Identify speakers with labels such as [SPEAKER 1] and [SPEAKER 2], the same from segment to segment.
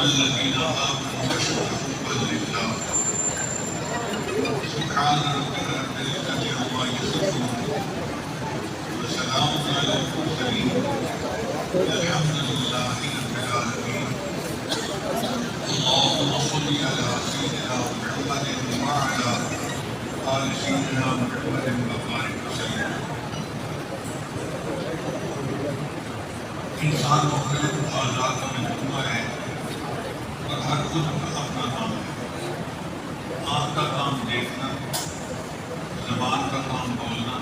[SPEAKER 1] والذین آمنوا حبا للہ سبحان ربک رب العزة عما یصفون وسلام علی المرسلین والحمد للہ رب العالمین اللهم صل على سيدنا محمد وعلى آل سيدنا محمد وبارك وسلم. انسان مختلف آزاد کا مجموعہ ہے اور ہر خود کا اپنا کام ہے. آنکھ کا کام دیکھنا، زبان کا کام بولنا،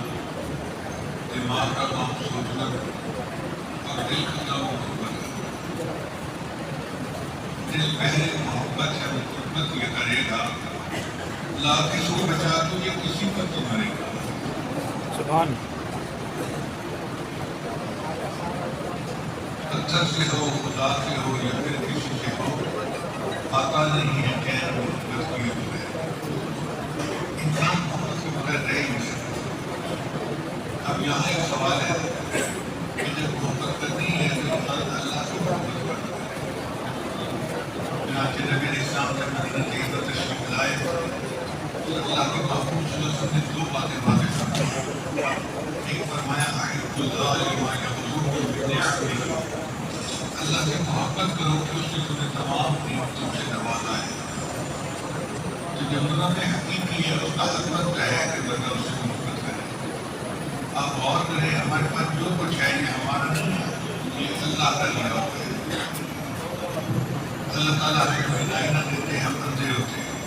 [SPEAKER 1] دماغ کا کام سوچنا اور دل کا کام محبت ہے. دل پہلے محبت ہے، محبت یہ کرے گا لا کسی کو بچا تو یہ کسی پر تو مرے گا.
[SPEAKER 2] سبحان
[SPEAKER 1] پتھر سے ہو، خدا سے ہو یا پھر کسی سے ہو، آتا نہیں ہے کہ محبت کی ہے. انسان محبت کے بغیر رہ ہی نہیں سکتا. اب یہاں ایک سوال ہے کہ جب محبت کرنی ہے تو انسان اللہ سے محبت کرتا ہے. چنانچہ نبی علیہ السلام جب مدینہ طیبہ تشریف لائے تو اللہ کے محبوب صلی اللہ علیہ وسلم نے دو باتیں واضح فرمائیں. ایک فرمایا احب اللہ لما یغزوہ من نعمہ، اللہ سے محبت کرو کہ اس نے تمہیں تمام نعمتوں سے نوازا ہے. تو جب انہوں نے حقیقی ہے اس کا حق بنتا ہے کہ بندہ اس سے محبت کرے. آپ غور کریں ہمارے پاس جو کچھ ہے یہ ہمارا نہیں ہے، یہ اللہ کا لیا ہوا ہے. اللہ تعالیٰ ہمیں بھلائی نہ دیتے ہم اندھے ہوتے ہیں،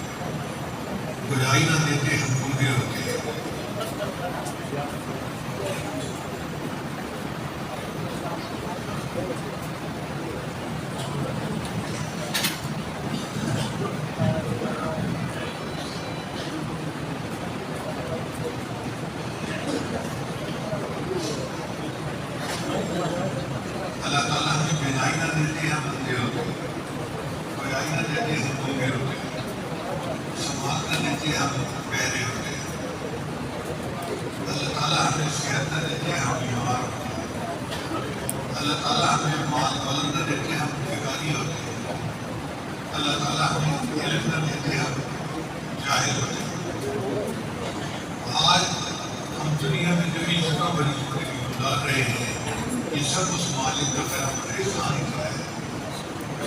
[SPEAKER 1] برائی نہ دیتے ہم گنگے ہوتے ہیں. اللہ تعالیٰ ہمیں بھلائی نہ دیتے ہم اندھے ہوتے ہیں، برائی نہ دیتے ہم گنگے ہوتے ہیں، سماعت نہ دیتے ہم بہرے ہوتے ہیں. اللہ تعالیٰ ہمیں صحت نہ دیتے ہم بیمار ہوتے ہیں. اللہ تعالیٰ ہمیں مال دولت نہ دیتے ہم بھکاری ہوتے ہیں. اللہ تعالیٰ ہمیں علم نہ دیتے ہم جاہل ہوتے ہیں. آج ہم دنیا میں جو عزت و بڑی زندگی گزار رہے ہیں یہ سب اس مالک کا کرم اور احسان ہی ہے.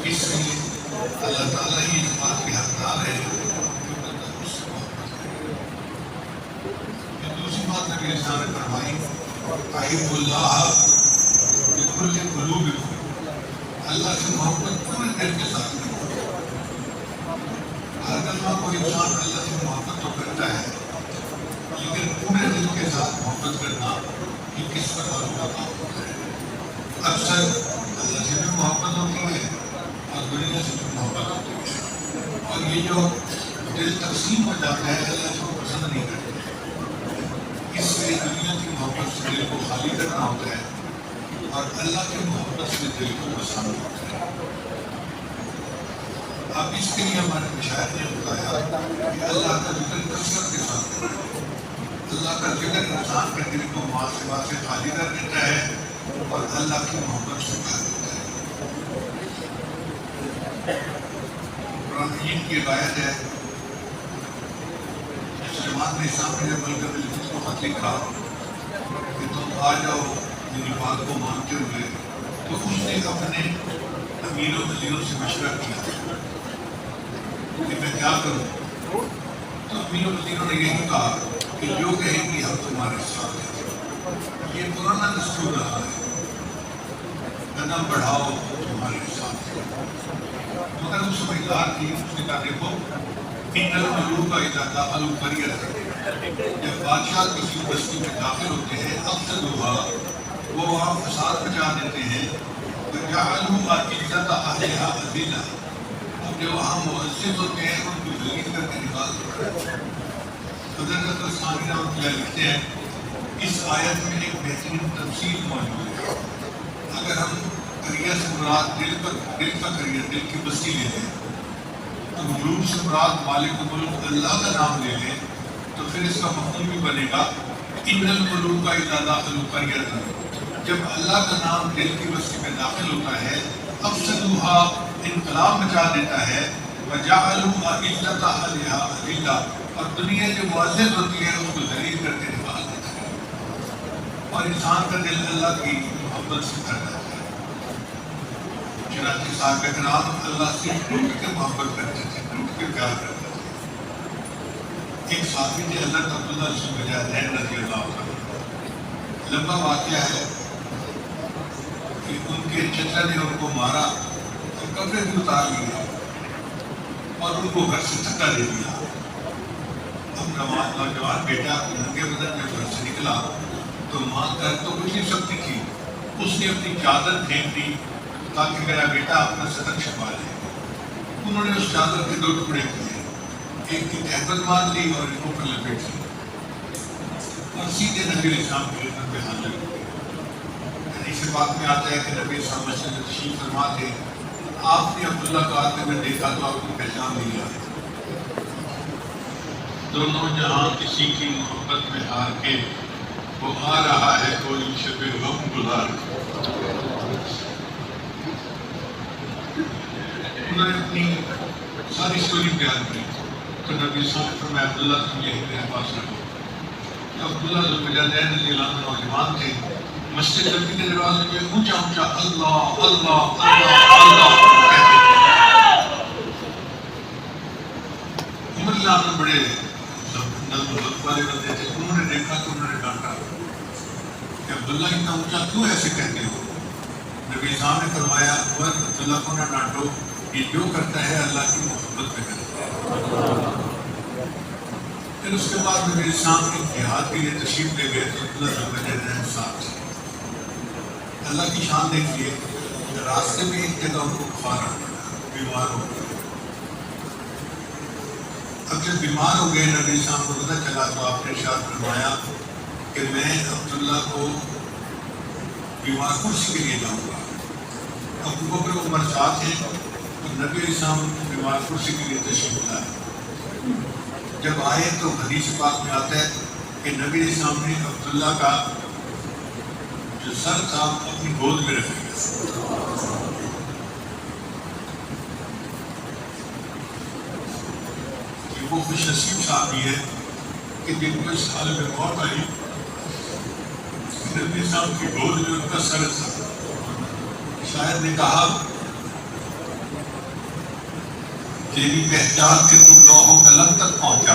[SPEAKER 1] اس لیے اللہ تعالیٰ ہی اس بات کے حقدار ہے کہ بندہ اس سے محبت کرے. دوسری بات نبی علیہ السلام نے فرمائی احب اللہ بکل قلوبکم، اللہ سے محبت پورے دل کے ساتھ کرو. ہر دفعہ کوئی انسان اللہ سے محبت تو کرتا ہے لیکن پورے دل کے ساتھ محبت کرنا یہ کس طرح کا کام ہوتا ہے. اکثر اللہ سے بھی محبت ہوتی ہے اور دنیا سے بھی محبت ہوتی ہے، اور یہ جو دل تقسیم ہو جاتا ہے اللہ اس کو پسند نہیں کرتا. اس لیے دنیا کی محبت سے دل کو خالی کرنا ہوتا ہے اور اللہ کی محبت سے دل کو پسند ہوتا ہے. اب اس کے لیے ہمارے مشاہد نے بتایا کہ اللہ کا ذکر کثرت کے ساتھ کرنا. اللہ کا ذکر انسان کے دل کو معاشرہ سے خالی کر دیتا ہے اور اللہ کی محبت سے بھر دیتا ہے. قرآن مجید کی روایت ہے سلیمان علیہ السلام نے جب ملکہ بلقیس کو خط لکھا کہ تم آ جاؤ میری بات کو مانتے ہوئے، تو اس نے اپنے امیر و وزیروں سے مشورہ کیا کہ میں کیا کروں. تو امیر و وزیروں نے یہی کہا کہ جو کہیں گی ہم تمہارے ساتھ ہیں. یہ پرانا دستور رہا ہے، قدم بڑھاؤ تمہارے ساتھ ہیں. مگر وہ سمجھدار تھی، اس نے کہا دیکھو ان الملوک اذا دخلوا قریۃ، جب بادشاہ کسی بستی میں داخل ہوتے ہیں افسدوها، وہ وہاں فساد مچا دیتے ہیں. وجعلوا عزت اہلھا اذلہ، اور جو وہاں معزز ہوتے ہیں ان کو ذلیل کر کے نکال دیتے ہیں. حضرت ثانی رحمۃ اللہ لکھتے ہیں اس آیت میں ایک بہترین تفصیل موجود ہے. اگر ہم قریہ سے مراد دل کا قریہ، دل کی بستی لے لیں، تو ملوک سے مراد مالک الملک اللہ کا نام لے لیں، تو پھر اس کا مفہوم بھی بنے گا ان الملوک اذا دخلوا قریۃ، جب اللہ کا نام دل کی بستی میں داخل ہوتا ہے افسدوها، انقلاب مچا دیتا ہے وَجَعَلُوا أَئِلَّةَ أَهْلِهَا أَذِلَّةً، اور دنیا جو معزز ہوتی ہے اس کو ذلیل کر کے نکال دیتا ہے، اور انسان کا دل اللہ کی محبت سے بھر جاتا ہے۔ چنانچہ صحابہ کرام اللہ سے ٹوٹ کے محبت کرتے تھے، ٹوٹ کے پیار کرتے تھے۔ ایک صحابی نے حضرت عبداللہ بن مجاہد رضی اللہ عنہ، لمبا واقعہ ہے کہ ان کے چچا نے ان کو مارا اور کپڑے بھی اتار لیے اور ان کو گھر سے دھکا دے دیا۔ اب نوجوان بیٹا ننگے بدن میں گھر سے نکلا تو ماں کر تو کچھ نہیں سکتی تھی، اس نے اپنی چادر پھینک دی تاکہ میرا بیٹا اپنا صدر چھپا لے۔ انہوں نے اس چادر کے 2 ٹکڑے کیے، ایک کی تہبت باندھ لی اور ایک اوپر لپیٹ لی اور سیدھے نبی علیہ السلام کی خدمت میں حاضر ہوئے۔ حدیث پاک میں آتا ہے کہ نبی صلی اللہ علیہ وسلم تشریف فرما تھے، آپ نے عبداللہ کو آتے ہوئے دیکھا تو آپ کو پہچان لیا۔ دونوں جہاں کسی کی محبت میں ہار کے وہ آ رہا ہے کوئی شب غم گزار۔ انہوں نے اپنی ساری اسٹوری بیان کی تو نبی صلی اللہ علیہ وسلم میں عبداللہ سے یہی میرے پاس رکھو۔ عبداللہ بن مجاہد رضی اللہ عنہ نوجوان تھے، مسجد نبی کے دروازے میں اونچا اونچا اللہ اللہ اللہ اللہ کہتے تھے۔ عمر اللہ عنہ بڑے نظم و ضبط والے بندے تھے، انہوں نے دیکھا تو انہوں نے ڈانٹا کہ عبداللہ اتنا اونچا کیوں ایسے کہتے ہو؟ نبی صاحب نے فرمایا عبداللہ کو نہ ڈانٹو، یہ جو کرتا ہے اللہ کی محبت میں کرتا ہے۔ پھر اس کے بعد نبی صاحب نے جہاد کے لیے تشریف لے گئے تو عبداللہ بن مجاہد ساتھ تھے۔ اللہ کی شان دیکھیے، راستے میں ایک جگہ ان کو بخار آ گیا، بیمار ہو گئے۔ اب جب بیمار ہو گئے نبی صاحب کو پتہ چلا تو آپ نے ارشاد فرمایا کہ میں عبداللہ کو بیمار کرسی کے لیے جاؤں گا۔ ابو بکر عمر ساتھ ہیں تو نبی علیہ السلام بیمار کرسی کے لیے تشریف لائے۔ جب آئے تو حدیث پاک میں آتا ہے کہ نبی علیہ السلام نے عبداللہ کا جو سر تھا اپنی گود میں رکھ لیا۔ وہ خوش نصیب صحابی ہے کہ جن کو اس حال میں موت آئی، نبی صاحب کی گود میں ان کا سر تھا۔ شاید نے کہا تیری پہچان کہ تو لوہوں قلم تک پہنچا،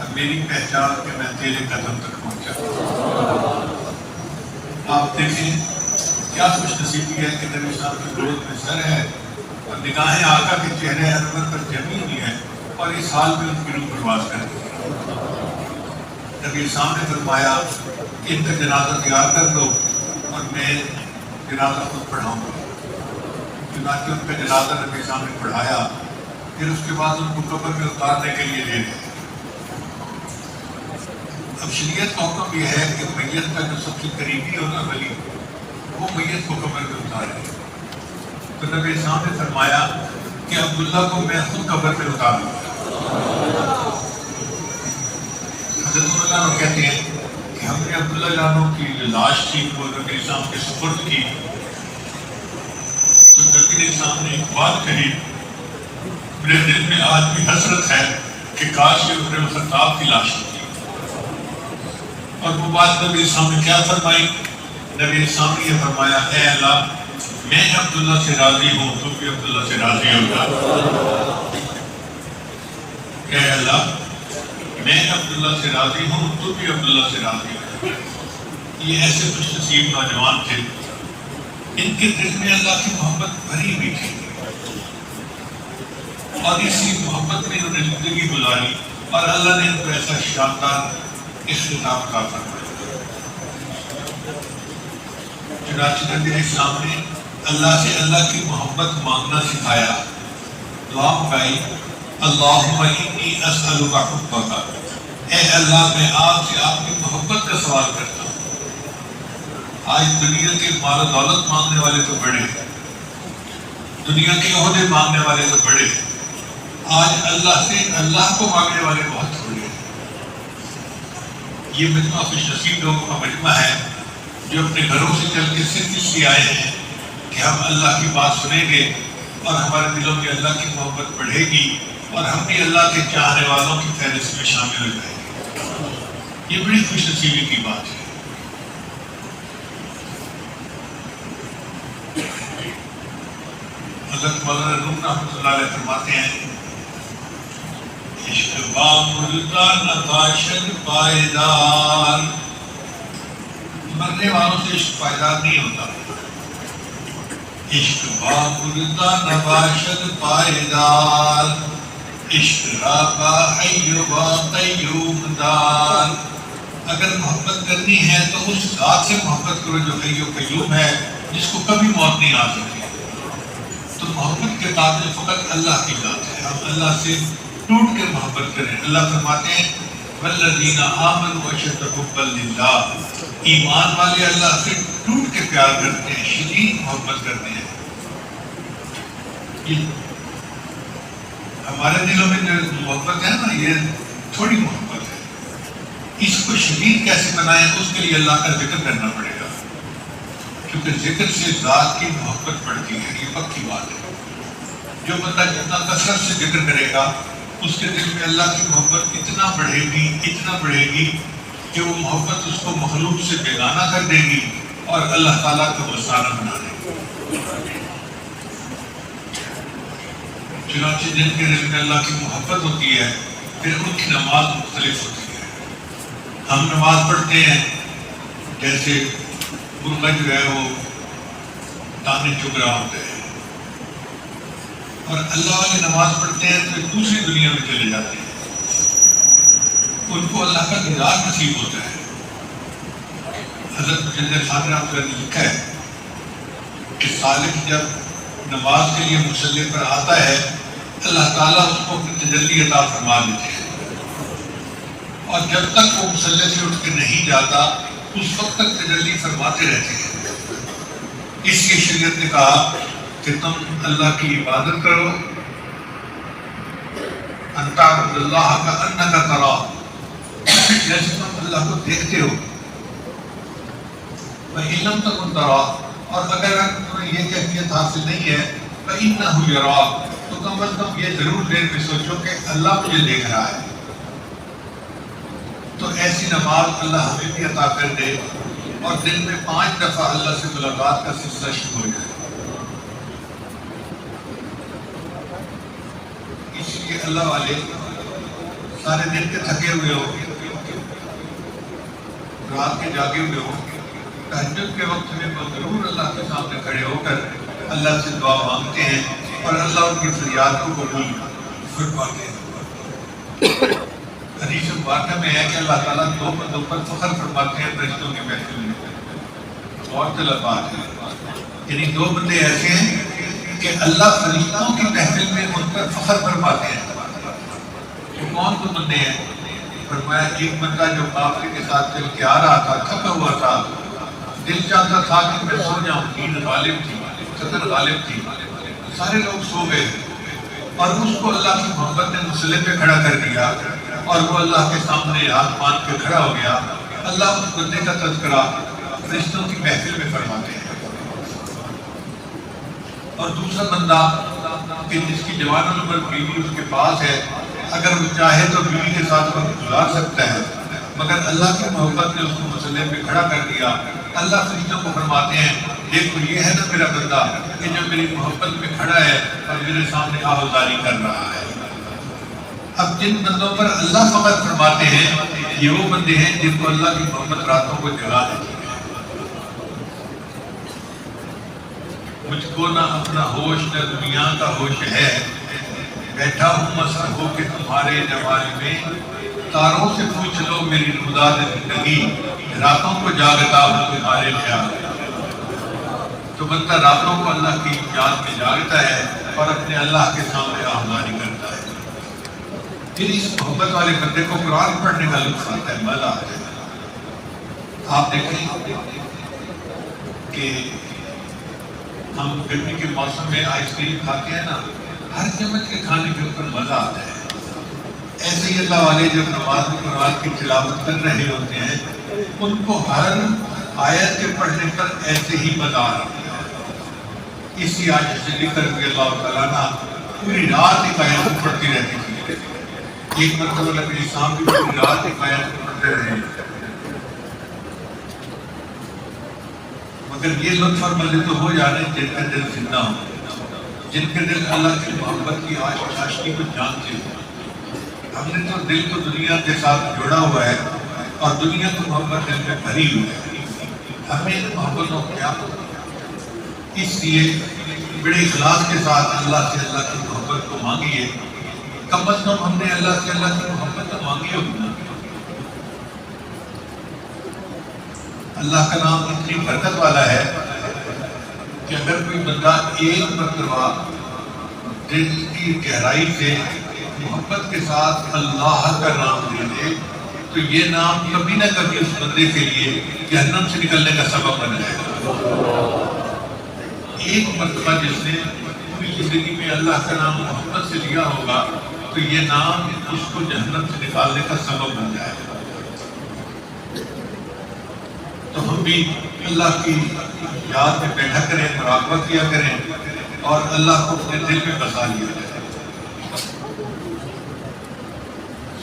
[SPEAKER 1] اب میری پہچان کہ میں تیرے قدم تک پہنچا۔ آپ دیکھیں کیا خوش نصیبی ہے کہ نبی صاحب کی گود میں سر ہے اور نگاہیں آقا کے چہرے انور پر جمی ہوئی ہیں اور اس حال میں ان کی روح پرواز کر رہی ہے۔ نبی صاحب نے فرمایا کہ ان کا جنازہ تیار کر دو اور میں جنازہ خود پڑھاؤں گا۔ چنانچہ ان کا جنازہ نبی صاحب نے پڑھایا، پھر اس کے بعد ان کو قبر میں اتارنے کے لیے لے گئے۔ اب شریعت کا حکم یہ ہے کہ میت کا جو سب سے قریبی ہونا ولی وہ میت کو قبر میں اتارے۔ تو نبی صاحب نے فرمایا کہ عبداللہ کو میں خود قبر میں اتاروں گا۔ حضرت اللہ کہتے ہیں کہ ہم نے عبداللہ جانوں کی جو لاش تھی وہ نبی صاحب کے سپرد کی تو نبی صاحب نے ایک بات کہی، میرے دل میں آج بھی حسرت ہے کہ کاش یہ عمر خطاب کی لاش ہوتی۔ اور وہ بات نبی صاحب نے کیا فرمائی؟ نبی صاحب نے یہ فرمایا، اے اللہ میں عبداللہ سے راضی ہوں تو بھی عبداللہ سے راضی ہوگا۔ اے اللہ میں عبداللہ سے راضی ہوں تو بھی عبداللہ سے راضی ہوگا۔ یہ ایسے خوش نصیب نوجوان تھے، ان کے دل میں اللہ کی محبت بھری ہوئی تھی اور اسی محبت میں انہوں نے زندگی گزاری اور اللہ نے ان کو ایسا شاندار اختتام عطا فرمایا۔ چنانچہ نبی علیہ السلام نے اللہ سے اللہ کی محبت مانگنا سکھایا، دعا مگائی، اللہم انی اسألک حبک، اے اللہ میں آپ سے آپ کی محبت کا سوال کرتا ہوں۔ آج دنیا کے مال و دولت مانگنے والے تو بڑے، دنیا کے عہدے مانگنے والے تو بڑے، آج اللہ سے اللہ کو مانگنے والے بہت تھوڑے ہیں۔ یہ مجمع خوش نصیب لوگوں کا مجمع ہے جو اپنے گھروں سے چل کے صرف اس لیے آئے ہیں کہ ہم اللہ کی بات سنیں گے اور ہمارے دلوں میں اللہ کی محبت بڑھے گی اور ہم بھی اللہ کے چاہنے والوں کی فہرست میں شامل ہو جائیں گے. یہ بڑی خوش نصیبی کی بات ہے. حضرت مولانا روم رحمۃ اللہ علیہ فرماتے ہیں عشق با مردہ نباشد پائیدار. مرنے والوں سے عشق پائیدار نہیں ہوتا. عشق با مردہ نباشد پائیدار عشق را با حی و قیوم دار. اگر محبت کرنی ہے تو اس ذات سے محبت کرو جو حی و قیوم ہے، جس کو کبھی موت نہیں آ سکتی. تو محبت کے قابل فقط اللہ کی ذات ہے. ہم اللہ سے ٹوٹ کر محبت کریں. اللہ فرماتے ہیں والذین آمنوا اشد حبا للہ. ایمان والے اللہ سے ٹوٹ کے پیار کرتے ہیں، شدید محبت کرتے ہیں. ہمارے دلوں میں جو محبت ہے نا، یہ تھوڑی محبت ہے. اس کو شدید کیسے بنائیں، اس کے لیے اللہ کا ذکر کرنا پڑے گا، کیونکہ ذکر سے ذات کی محبت بڑھتی ہے. یہ پکی بات ہے. جو بندہ جتنا کثرت سے ذکر کرے گا، اس کے دل میں اللہ کی محبت اتنا بڑھے گی کہ وہ محبت اس کو مخلوق سے بیگانہ کر دے گی اور اللہ تعالیٰ کو دوستانہ بنا دے گی. چنانچہ جن کے دل میں اللہ کی محبت ہوتی ہے، پھر ان کی نماز مختلف ہوتی ہے. ہم نماز پڑھتے ہیں جیسے مرغا جو ہے وہ دانے چگ رہا ہوتا ہے، اور اللہ والے نماز پڑھتے ہیں تو ایک دوسری دنیا میں چلے جاتے ہیں. ان کو اللہ کا دیدار نصیب ہوتا ہے. حضرت مجدد خان رحمۃ اللہ نے لکھا ہے کہ سالک جب نماز کے لیے مصلی پر آتا ہے، اللہ تعالیٰ اس کو اپنی تجلی عطا فرما دیتے ہیں، اور جب تک وہ مصلی سے اٹھ کے نہیں جاتا اس وقت تک تجلی فرماتے رہتے ہیں. اس لیے شریعت نے کہا کہ تم اللہ کی عبادت کرو، ان تعبد اللہ کأنک تراہ، جیسے تم اللہ کو دیکھتے ہو. فإن لم تکن تراہ، اور اگر تمہیں یہ کیفیت حاصل نہیں ہے فإنہ یراک، تو کم از کم یہ ضرور دیر میں سوچو کہ اللہ مجھے دیکھ رہا ہے. تو ایسی نماز اللہ ہمیں بھی عطا کر دے اور دن میں 5 دفعہ اللہ سے ملاقات کا سلسلہ شروع ہو جائے. اس لیے اللہ والے سارے دن کے تھکے ہوئے ہو، رات کے جاگے ہوئے ہو، تہجد کے وقت میں وہ ضرور اللہ کے سامنے کھڑے ہو کر اللہ سے دعا مانگتے ہیں اور اللہ ان کی فریاد کو قبول فرماتے ہیں. حدیث مبارکہ میں ہے کہ اللہ تعالیٰ 2 بندوں پر فخر فرماتے ہیں فرشتوں کے محفل میں. بہت طلب بات ہے. یعنی 2 بندے ایسے ہیں کہ اللہ فرشتوں کی محفل میں ان پر فخر فرماتے ہیں. وہ کون 2 بندے ہیں؟ فرمایا ایک بندہ جو قافلے کے ساتھ چل کے آ رہا تھا، تھکا ہوا تھا، دل چاہتا تھا کہ میں سو جاؤں، نیند غالب تھی، چدر غالب تھی، سارے لوگ سو گئے، اور اس کو اللہ کی محبت نے مصلی پہ کھڑا کر دیا اور وہ اللہ کے سامنے ہاتھ باندھ کے کھڑا ہو گیا. اللہ اس بندے کا تذکرہ فرشتوں کی محفل میں فرماتے ہیں. اور دوسرا بندہ کہ جس کی جوان العمر بیوی اس کے پاس ہے، اگر وہ چاہے تو بیوی کے ساتھ وقت گزار سکتا ہے، مگر اللہ کی محبت نے اس کو مصلی پہ کھڑا کر دیا. اللہ فرشتوں کو فرماتے ہیں دیکھو یہ ہے نا میرا بندہ کہ جو میری محبت میں کھڑا ہے اور میرے سامنے آہوازاری کر رہا ہے. اب جن بندوں پر اللہ فخر فرماتے ہیں یہ وہ بندے ہیں جن کو اللہ کی محبت راتوں کو جگا دیتی ہے. مجھ کو نہ اپنا ہوش نہ دنیا کا ہوش ہے، بیٹھا ہوں مسر ہو کے تمہارے جمال میں، تاروں سے پوچھ لو میری نمودار زندگی، راتوں کو جاگتا ہوں تمہارے خیال میں. تو بندہ راتوں کو اللہ کی یاد میں جاگتا ہے اور اپنے اللہ کے سامنے آہوازاری کرتا ہے. پھر اس محبت والے بندے کو قرآن پڑھنے کا لطف آتا ہے، مزہ آتا ہے. آپ دیکھیں کہ ہم گرمی کے موسم میں آئس کریم کھاتے ہیں نا، ہر چمچ کے کھانے کے اوپر مزہ آتا ہے. ایسے ہی اللہ والے جب نماز میں قرآن کی تلاوت کر رہے ہوتے ہیں، ان کو ہر آیت کے پڑھنے پر ایسے ہی مزہ آ رہا ہے. اسی آج سے لکھ کر کے اللہ تعالیٰ نا پوری رات ایک آیت پڑھتی رہتی تھی. ایک مرتبہ نبی اسلام بھی پوری رات ایک آیت پڑھتے رہے. مگر یہ لطف اور مزے تو ہو جانے جن کے دل زندہ ہو، جن کے دل اللہ کی محبت کی آشتی کو جانتے ہو. ہم نے تو دل کو دنیا کے ساتھ جوڑا ہوا ہے اور دنیا کو محبت دل میں بھری ہوئی ہے. ہمیں ان محبتوں کو کیا پتہ؟ اس لیے بڑے اخلاص کے ساتھ اللہ سے اللہ کی محبت کو مانگیے. کم از کم ہم نے اللہ سے اللہ کی محبت تو مانگی ہوگی نا. اللہ کا نام اتنی برکت والا ہے کہ اگر کوئی بندہ ایک مرتبہ دل کی گہرائی سے محبت کے ساتھ اللہ کا نام لے لے تو یہ نام کبھی نہ کبھی اس بندے کے لیے جہنم سے نکلنے کا سبب بن جائے گا. ایک مرتبہ جس نے پوری زندگی میں اللہ کا نام محبت سے لیا ہوگا تو یہ نام اس کو جہنم سے نکالنے کا سبب بن جائے گا. تو ہم بھی اللہ کی یاد میں بیٹھا کریں، مراقبہ کیا کریں اور اللہ کو اپنے دل میں بسا لیا جائے.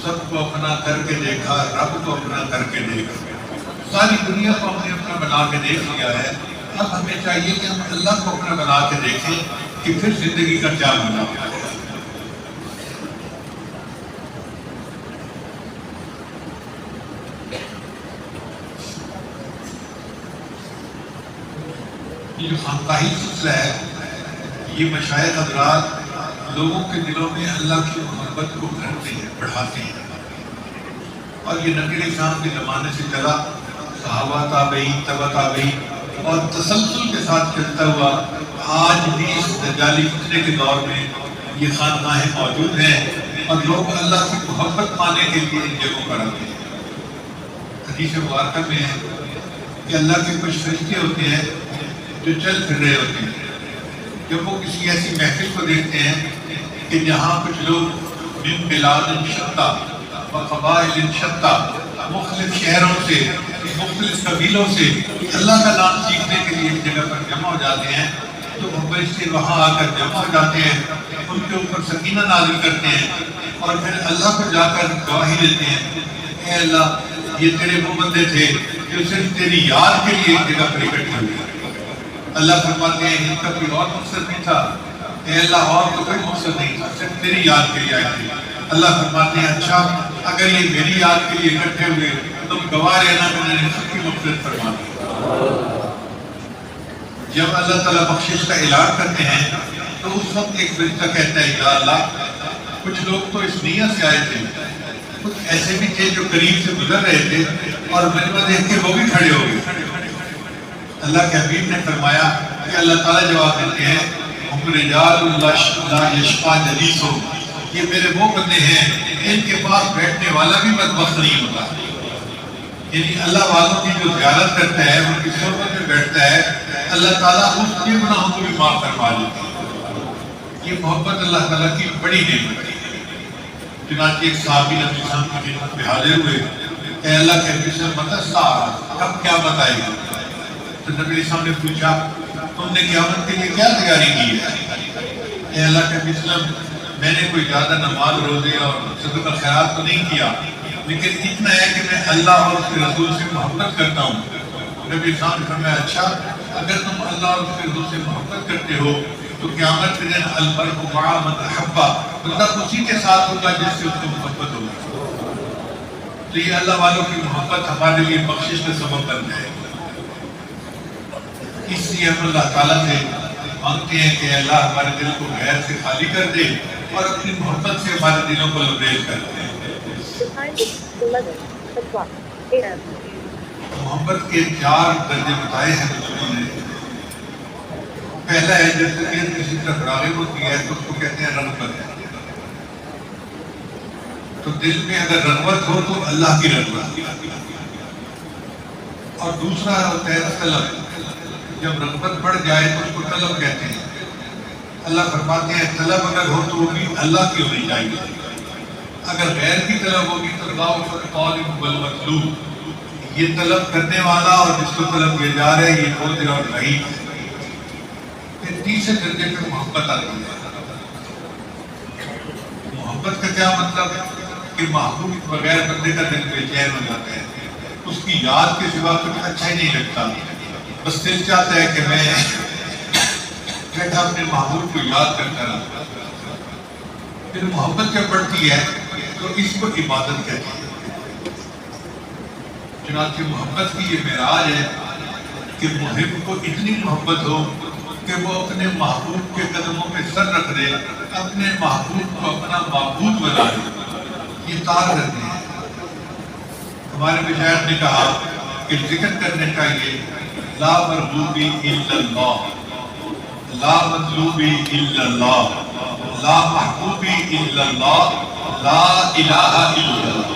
[SPEAKER 1] سب کو اپنا کر کے دیکھا، رب کو اپنا کر کے دیکھا. ساری دنیا کو ہم نے اپنا بنا کے دیکھ لیا ہے. اب ہمیں چاہیے کہ ہم اللہ کو اپنا بنا کے دیکھیں کہ پھر زندگی کا کیا بنا. یہ جو خانقاہی سلسلہ ہے یہ مشائخ حضرات لوگوں کے دلوں میں اللہ کی محبت کو بھرتے ہیں، بڑھاتے ہیں. اور یہ نبی علیہ السلام کے زمانے سے چلا، صحابہ تابعین، تبع تابعین اور تسلسل کے ساتھ چلتا ہوا آج بھی اس دجالی فتنے کے دور میں یہ خانقاہیں موجود ہیں اور لوگ اللہ کی محبت پانے کے لیے ان جگہوں پر آتے ہیں. حدیث مبارکہ میں ہے کہ اللہ کے کچھ فرشتے ہوتے ہیں جو چل پھر رہے ہوتے ہیں. جب وہ کسی ایسی محفل کو دیکھتے ہیں کہ جہاں کچھ لوگ من بلاد شتیٰ و قبائل شتیٰ، مختلف شہروں سے، مختلف قبیلوں سے اللہ کا نام سیکھنے کے لیے ایک جگہ پر جمع ہو جاتے ہیں تو وہ فرشتے وہاں آ کر جمع ہو جاتے ہیں، ان کے اوپر سکینہ نازل کرتے ہیں اور پھر اللہ کو جا کر گواہی دیتے ہیں، اے اللہ یہ تیرے وہ بندے تھے جو صرف تیری یاد کے لیے ایک جگہ پر اکٹھے ہوئے. اللہ فرماتے ہیں ان کا کوئی اور مقصد نہیں تھا، اے اللہ اور تو کوئی مقصد نہیں تھا، صرف تیری یاد کے لیے آئے تھے. اللہ فرماتے ہیں اچھا اگر یہ میری یاد کے لیے اکٹھے ہوئے تم گواہ رہنا کہ میں نے سب کی مغفرت فرما دی. جب اللہ تعالیٰ بخشش کا اعلان کرتے ہیں تو اس وقت ایک فرشتہ کہتا ہے یا اللہ کچھ لوگ تو اس نیت سے آئے تھے، کچھ ایسے بھی تھے جو قریب سے گزر رہے تھے اور میرے کو دیکھ کے وہ بھی کھڑے ہو گئے. اللہ کے حبیب نے فرمایا کہ اللہ تعالیٰ جواب دیتے ہیں ہم رجال لا یشقیٰ جلیسہم، یہ میرے وہ بندے ہیں ان کے پاس بیٹھنے والا بھی بدبخت نہیں ہوتا. یعنی اللہ والوں کی جو زیارت کرتا ہے، ان کی صحبت میں بیٹھتا ہے، اللہ تعالیٰ اس کے گناہوں کو بھی معاف فرما دیتا ہے. یہ محبت اللہ تعالیٰ کی بڑی نعمت ہے. چنانچہ ایک صحابی نبی صلی اللہ علیہ وسلم کی خدمت میں حاضر ہوئے، اے اللہ کے حبیب سے متی الساعۃ، کب کیا بتائے گا؟ تو نبی علیہ السلام نے پوچھا تم نے قیامت کے لیے کیا تیاری کی ہے؟ اے اللہ کے حبیب صلی اللہ علیہ وسلم میں نے کوئی زیادہ نماز روزے اور صدقہ خیرات تو نہیں کیا، لیکن اتنا ہے کہ میں اللہ اور اس کے رسول سے محبت کرتا ہوں. نبی علیہ السلام نے فرمایا اچھا اگر تم اللہ اور اس کے رسول سے محبت کرتے ہو تو قیامت کے دن المرء مع من احب، بندہ اسی کے ساتھ ہوگا جس سے اس کو محبت ہوگی. تو یہ اللہ والوں کی محبت ہمارے لیے بخشش کا سبب بن جائے. اس لیے ہم اللہ تعالیٰ سے مانگتے ہیں کہ اللہ ہمارے دل کو غیر سے خالی کر دے اور اپنی محبت سے ہمارے دلوں کو لبریز کر دے. محبت کے 4 درجے بتائے ہیں رسول نے. پہلا ہے جب طبیعت کسی طرف راغب ہوتی ہے تو اس کو کہتے ہیں رغبت. تو دل میں اگر رغبت ہو تو اللہ کی رغبت. اور دوسرا ہوتا ہے طلب. جب رغبت بڑھ جائے تو اس کو طلب کہتے ہیں. اللہ فرماتے ہیں طلب اگر ہو تو وہ بھی اللہ کی ہونی چاہیے. اگر غیر کی طلب ہوگی تو الطالب والمطلوب، یہ طلب کرنے والا اور جس کو طلب کیا جا رہا ہے یہ بہت اور ضعیف ہے. پھر تیسرے درجے پہ محبت آتی ہے. محبت کا کیا مطلب کہ محبوب کے بغیر بندے کا دل بے چین ہو جاتا ہے، اس کی یاد کے سوا کچھ اچھا ہی نہیں لگتا، بس دل چاہتا ہے کہ میں بیٹھا اپنے محبوب کو یاد کرتا رہا. پھر محبت جب بڑھتی ہے تو اس کو عبادت کہتے ہیں. چنانچہ محبت کی یہ معراج ہے کہ محب کو اتنی محبت ہو کہ وہ اپنے محبوب کے قدموں پہ سر رکھ دے، اپنے محبوب کو اپنا معبود بنا دے. یہ طاقت رکھتے ہیں. ہمارے مشاہد نے کہا کہ ذکر کرنے چاہیے لا مرغوبی الا اللہ، لا مطلوبی الا اللہ، لا محبوبی الا اللہ، لا الہ الا اللہ.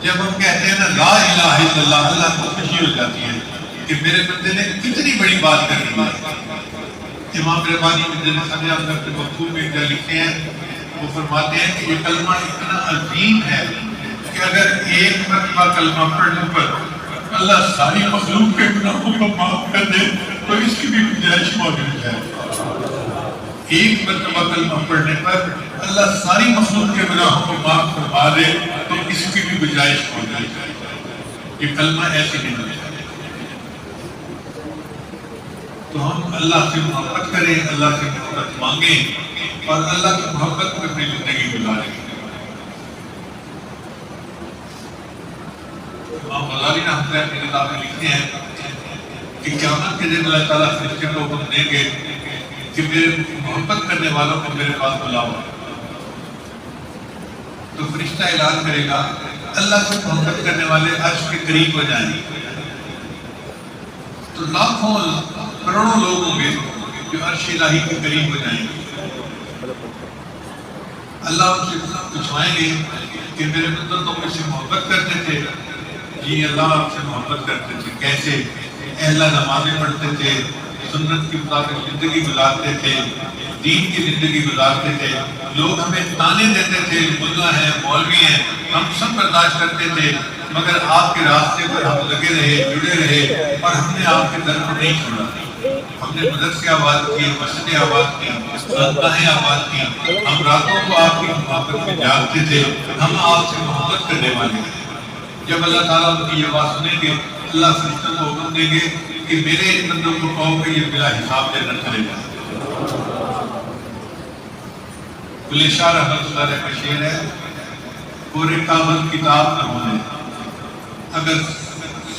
[SPEAKER 1] جب ہم کہتے ہیں نا لا الہ الا اللہ، اللہ کو خوشی ہو جاتی ہے کہ میرے بندے نے کتنی بڑی بات کر دی ہے. امام ربانی اپنے مکتوب میں کیا لکھتے ہیں، وہ فرماتے ہیں کہ یہ کلمہ اتنا عظیم ہے کہ اگر ایک مرتبہ کلمہ پڑھنے پر اللہ ساری مخلوق کے گناہوں کو معاف کر دے تو اس کی بھی گنجائش موجود ہے. ایک مرتبہ کلمہ پڑھنے پر اللہ ساری مخلوق کے گناہوں کو معاف فرما دے تو اس کی بھی گنجائش موجود ہے. یہ کلمہ ایسی نہیں ہے. تو ہم اللہ سے محبت کریں، اللہ سے محبت مانگیں اور اللہ کی محبت میں اپنی زندگی گزاریں. امام غزالی رحمۃ اللہ کی کتاب میں لکھتے ہیں کہ قیامت کے دن اللہ تعالیٰ فرشتے کو حکم دیں گے کہ میرے محبت کرنے والوں کو میرے پاس بلاؤ. تو فرشتہ اعلان کرے گا اللہ سے محبت کرنے والے عرش کے قریب ہو جائیں گے. تو لاکھوں کروڑوں لوگ ہوں گے جو عرش الہی کے قریب ہو جائیں گے. اللہ ان سے پوچھوائیں گے کہ میرے بندوں تو مجھ سے محبت کرتے تھے. جی اللہ آپ سے محبت کرتے تھے. کیسے؟ اہل نمازیں پڑھتے تھے، سنت کے مطابق زندگی گزارتے تھے، دین کی زندگی گزارتے تھے. لوگ ہمیں تانے دیتے تھے، ملا ہیں، مولوی ہیں، ہم سب برداشت کرتے تھے، مگر آپ کے راستے پر ہم لگے رہے، جڑے رہے اور ہم نے آپ کے در کو نہیں چھوڑا. ہم نے مدرسے آباد کیے، مسجدیں آباد کی، خانقاہیں آباد کی. ہم راتوں کو آپ کی محبت میں جاگتے تھے. ہم آپ سے محبت کرنے والے ہیں. جب اللہ تعالیٰ ان کی یہ بات سنیں گے، اللہ فرشتوں کو حکم دیں گے کہ میرے بندوں کو کہو کہ یہ بلا حساب جنت چلے جائیں. بلے شاہ رحمۃ اللہ علیہ کا شعر ہے، پورے کاغذ کتاب نہ ہونے. اگر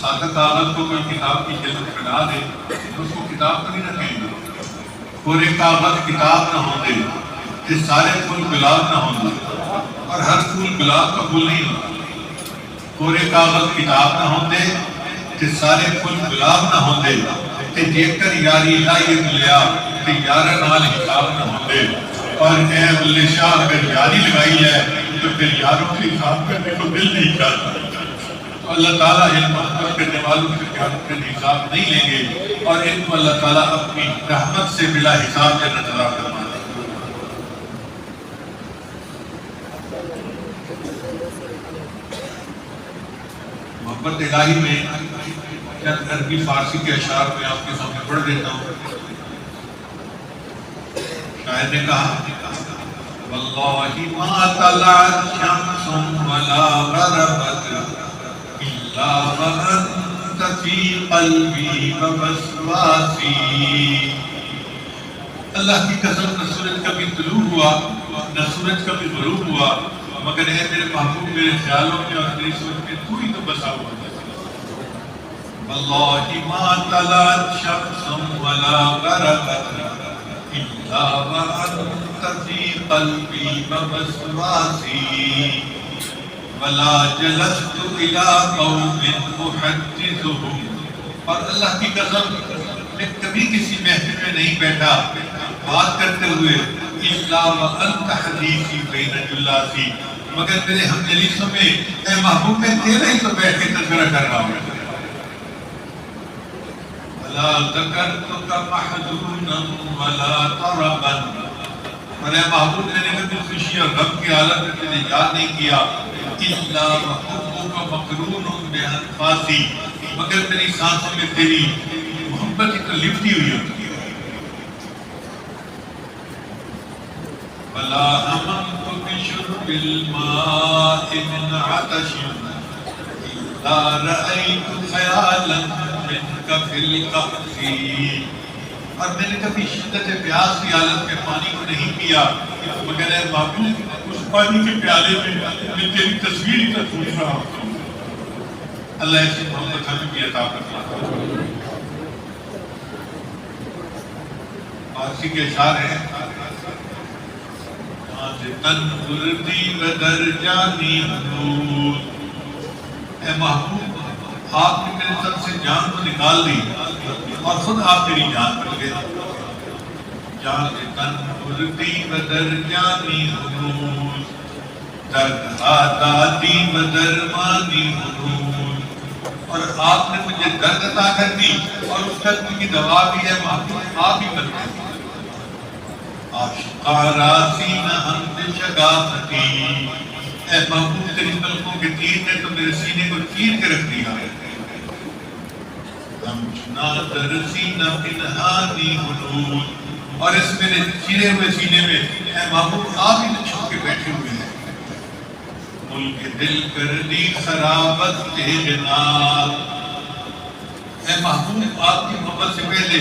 [SPEAKER 1] سادہ کاغذ کو کوئی کتاب کی جلد بنا دے تو اس کو کتاب تو نہیں رکھیں گے. پورے کاغذ کتاب نہ ہوتے کہ سارے پھول گلاب نہ ہوتے، اور ہر پھول گلاب کا پھول نہیں ہوتا. پورے کاغذ کتاب نہ ہوتے کہ سارے پھول گلاب نہ ہوتے، کہ دیکھ کر یاری لائے ملیا کہ یارہ نال حساب نہ ہوتے. اور اے بلے شاہ اگر یاری لگائی ہے تو پھر یاروں سے حساب کرنے کو دل نہیں چاہتا. تو اللہ تعالیٰ ان محبت کرنے والوں سے قیامت کا حساب نہیں لیں گے اور ان کو اللہ تعالیٰ اپنی رحمت سے بلا حساب جنت عطا فرما دیں گے. محبت الہی میں چند عربی فارسی کے اشعار میں آپ کے سامنے پڑھ دیتا ہوں. شاعر نے کہا واللہ ما طلعت شمس ولا غربت الا وانت فی قلبی ووسواسی. اللہ کی قسم نہ سورج کبھی طلوع ہوا نہ سورج کبھی غروب ہوا، مگر ہے میرے محبوب میرے خیالوں میں اور میری سوچ میں تو ہی تو بسا ہوا ہے. واللہ ما طلعت شمس ولا غربت الا وانت فی قلبی ووسواسی ولا جلست الى قوم احدثهم. اور اللہ کی قسم میں کبھی کسی محفل میں نہیں بیٹھا بات کرتے ہوئے الا وانت حدیثی بین جلاسی، مگر میرے ہم جلیسوں میں اے محبوب میں تیرا ہی تو بیٹھ کے تذکرہ کر رہا ہوں. ولا ذکرتک محزونا ولا طربا. اور اے محبوب میں نے کبھی خوشی اور غم کی حالت میں تجھے یاد نہیں کیا. الا وحبک مقرون بانفاسی، مگر میری سانسوں میں تیری محبت ہی تو لپٹی ہوئی ہوتی ہے. ولا هممت بشرب الماء من عطش لا رأيت خیالا منك في القبض. اور میں نے کبھی شدت پیاس کی حالت میں پانی کو نہیں پیا مگر اے محبوب اس پانی کے پیالے میں تیری تصویر ہی تک پوچھ رہا ہوں. اللہ ایسی محبت ہمیں بھی عطا فرما. فارسی کے اشعار ہیں تن بردی و در جانی حدود. اے محبوب آپ نے میرے سب سے جان کو نکال دی اور خود آپ میری جان بن گئے. جان تن بردی و در جانی حدود درد آدادی و درمانی حدود. اور آپ نے مجھے درد عطا کر دی اور اس درد کی دوا بھی ہے محبوب آپ ہی بن گئے. آشقارا سینہ ہم شگافتی. اے محبوب تیری پلکوں کے تیر نے تو میرے سینے کو چیر کے رکھ دیا. ہم چنا در سینہ پنہانی حدود. اور اس میرے چیرے ہوئے سینے میں اے محبوب آپ ہی چھپ کے بیٹھے ہوئے ہیں. ملک دل کر دی خرابت تیغنات. اے محبوب آپ کی محبت سے پہلے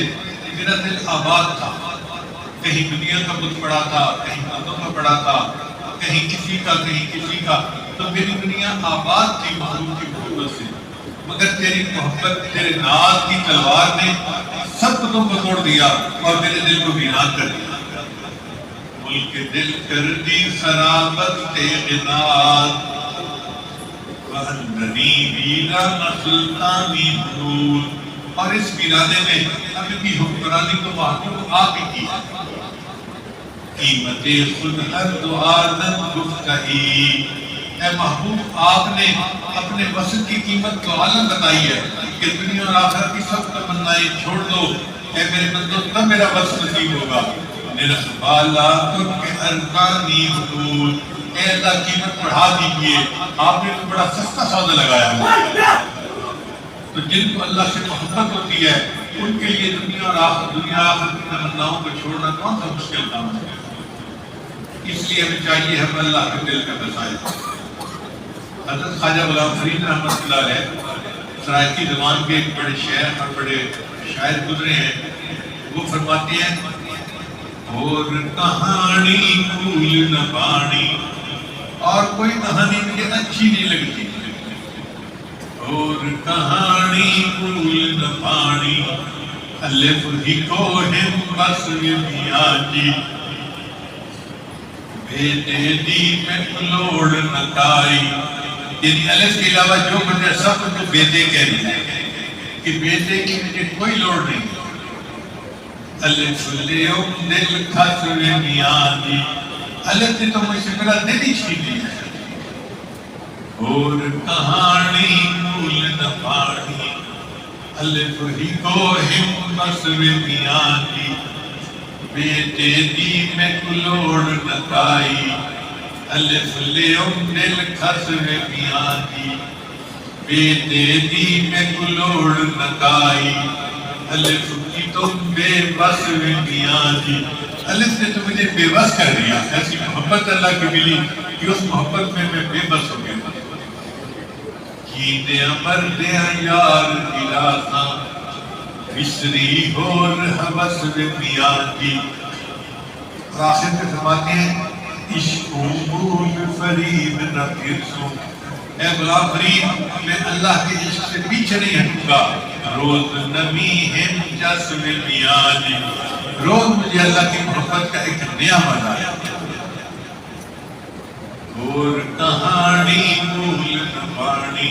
[SPEAKER 1] میرا دل آباد تھا. کہیں دنیا کا بت پڑا تھا, کہیں مردوں کا پڑا تھا, کہیں کسی کا کہیں کسی کا. تو میری دنیا آباد تھی محبوب کی محبت سے. مگر تیری محبت تیرے ناز کی تلوار نے سب بتوں کو توڑ دیا اور میرے دل کو ویران کر دیا. ملک دل کر دی خرابت تیغنات وَأَنَّنِي وِيرَانَ سُلْطَانِي حدود. اور اس ویرانے میں ابھی بھی حکمرانی تو محبوب آپ ہی کی. قیمت خود ہر دعادن گفتہی. اے محبوب آپ نے اپنے وصل کی قیمت تو عالم بتائی ہے کہ دنیا اور آخرت کی سب تمنائیں چھوڑ دو. اے میرے بندو تب میرا وصل نصیب ہوگا. نرخ بالا تر کے ارکانی حدود. اے اللہ قیمت بڑھا دیجئے. آپ نے تو بڑا سستا سودا لگایا ہے. تو جن کو اللہ سے محبت ہوتی ہے ان کے لیے دنیا اور آخرت کی تمناؤں کو چھوڑنا کون سا مشکل کام ہے. اس لیے ہمیں چاہیے ہم اللہ کے دل کا بسائیں. حضرت خواجہ غلام فرید رحمۃ اللہ علیہ سرائکی زبان کے ایک بڑے شیخ اور بڑے شاعر گزرے ہیں. وہ فرماتے ہیں اور کہانی پھول نہ پانی. اور کوئی کہانی مجھے اچھی نہیں لگتی. اور کہانی پھول نہ پانی الف ہی کو ہم بس میاں جی. بیٹے دی میں لوڑ نہ کائی. یعنی الف کے علاوہ جو مجھے سب کو بیٹے کہہ رہی ہے کہ بیٹے کی مجھے کوئی لوڑ نہیں. الف لیوم دل خسر میاں جی. الف نے تو مجھ سے میرا دل ہی چھین لیا ہے. اور کہانی پھول نہ پانی الف ہی کو ہم بس میاں جی. بیٹے دی میں لوڑ نہ کائی الف لیوم دل خسر میاں جی. بیٹے دی میں لوڑ نہ کائی الف کی تم بے بس میاں جی. الف نے تو مجھے بے بس کر دیا. ایسی محبت اللہ کی ملی کہ اس محبت میں بے بس ہو گیا. کینے امر دیا یار دلاساں بسری ہور حوث میاں جی. اور آخر میں فرماتے ہیں عشق بول فرید نہ پھرسوں. اے غلام فرید میں اللہ کے عشق سے پیچھے نہیں ہٹوں گا. روز نمی ہم جس میاں جی. روز مجھے اللہ کی محبت کا ایک نیا مزہ آیا. اور کہانی پھول نہ پانی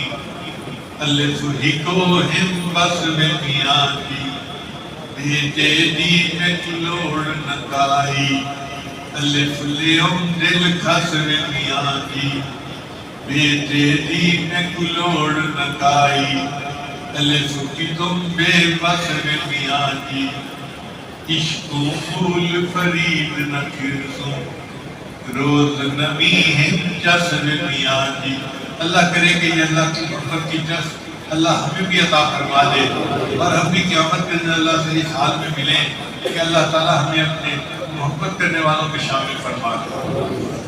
[SPEAKER 1] الف ہی کو ہم بس میاں جی. بیٹے دی میں لوڑ نہ کائی الف لیوم دل خسر میاں جی. بیٹے دی میں لوڑ نہ کائی الف کی تم بے بس میاں جی. عشق و پھول فرید نہ پھرسوں روز نمی ہم جسر میاں جی. اللہ کرے کہ یہ اللہ کی محبت کی جس اللہ ہمیں بھی عطا فرما دے اور ہم بھی قیامت کے دن اللہ سے اس حال میں ملیں کہ اللہ تعالیٰ ہمیں اپنے محبت کرنے والوں میں شامل فرما دو